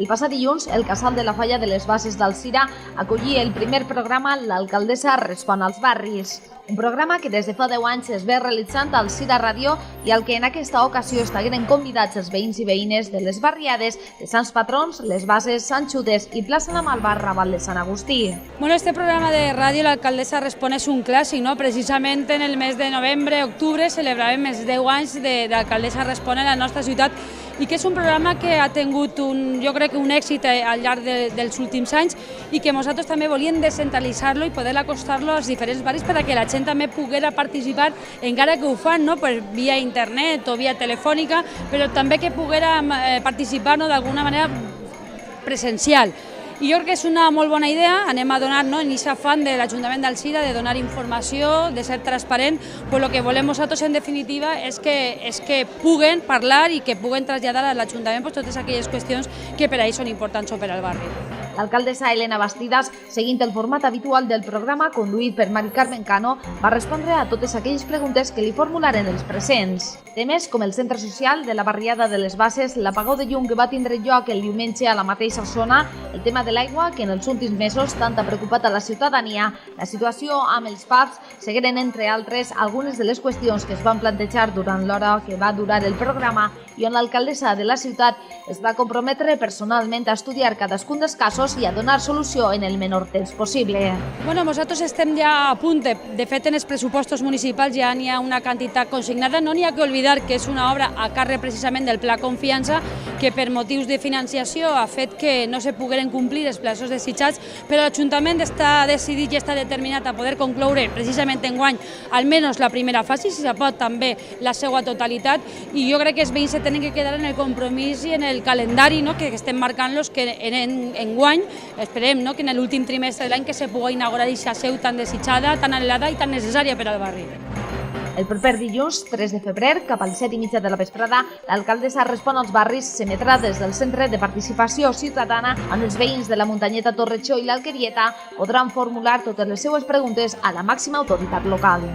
El passat dilluns, el Casal de la Falla de les Bases d'Alzira acollia el primer programa L'alcaldessa respon als barris. Un programa que des de fa 10 anys es ve realitzant al Alzira Ràdio i al que en aquesta ocasió estaven convidats els veïns i veïnes de les barriades de Sants Patrons, Les Bases, Sant Xudes i Plaça la Malva, Raval de Sant Agustí. Bueno, este programa de ràdio, l'alcaldessa respon, és un clàssic, no? Precisament en el mes de novembre, octubre, celebràvem els 10 anys de l'alcaldessa respon a la nostra ciutat i que és un programa que ha tingut jo crec que un èxit al llarg dels últims anys i que nosaltres també volíem descentralitzar-lo i poder acostar-lo als diferents barris perquè la gent també poguera participar, encara que ho fan per via internet o via telefònica, però també que poguera participar d'alguna manera presencial. I jo crec que és una molt bona idea, anem a donar en aquest afany de l'Ajuntament d'Alzira de donar informació, de ser transparent, però el que volem nosaltres en definitiva és que puguen parlar i que puguen traslladar a l'Ajuntament totes aquelles qüestions que per a ells són importants per al barri. L'alcaldessa Elena Bastidas, seguint el format habitual del programa conduït per Mari Carmen Cano, va respondre a totes aquelles preguntes que li formularen els presents. Temes com el centre social de la barriada de les Bases, l'apagó de llum que va tindre lloc el diumenge a la mateixa zona, el tema de l'aigua que en els últims mesos tant ha preocupat a la ciutadania, la situació amb els pubs, seguiren entre altres algunes de les qüestions que es van plantejar durant l'hora que va durar el programa i on l'alcaldessa de la ciutat es va comprometre personalment a estudiar cadascun dels casos i a donar solució en el menor temps possible. Bueno, nosaltres estem ja a punt, de fet en els pressupostos municipals ja n'hi ha una quantitat consignada, no n'hi ha que oblidar que és una obra a càrrec precisament del Pla Confiança que per motius de financiació ha fet que no se pogueren complir els plaços desitjats, però l'Ajuntament està decidit i està determinat a poder concloure precisament enguany almenys la primera fase, si se pot també la seva totalitat, i jo crec que els veïns se tenen que quedar en el compromís i en el calendari que estem marcant-los que enguany esperem que en l'últim trimestre de l'any que se pugui inaugurar aquesta seu tan desitjada, tan anhelada i tan necessària per al barri. El proper dilluns, 3 de febrer, cap a les 7:30 de la vesprada, l'alcaldessa respon als barris s'emetrà des del Centre de Participació Ciutadana on els veïns de la Muntanyeta, Torretxó i l'Alquerieta podran formular totes les seues preguntes a la màxima autoritat local.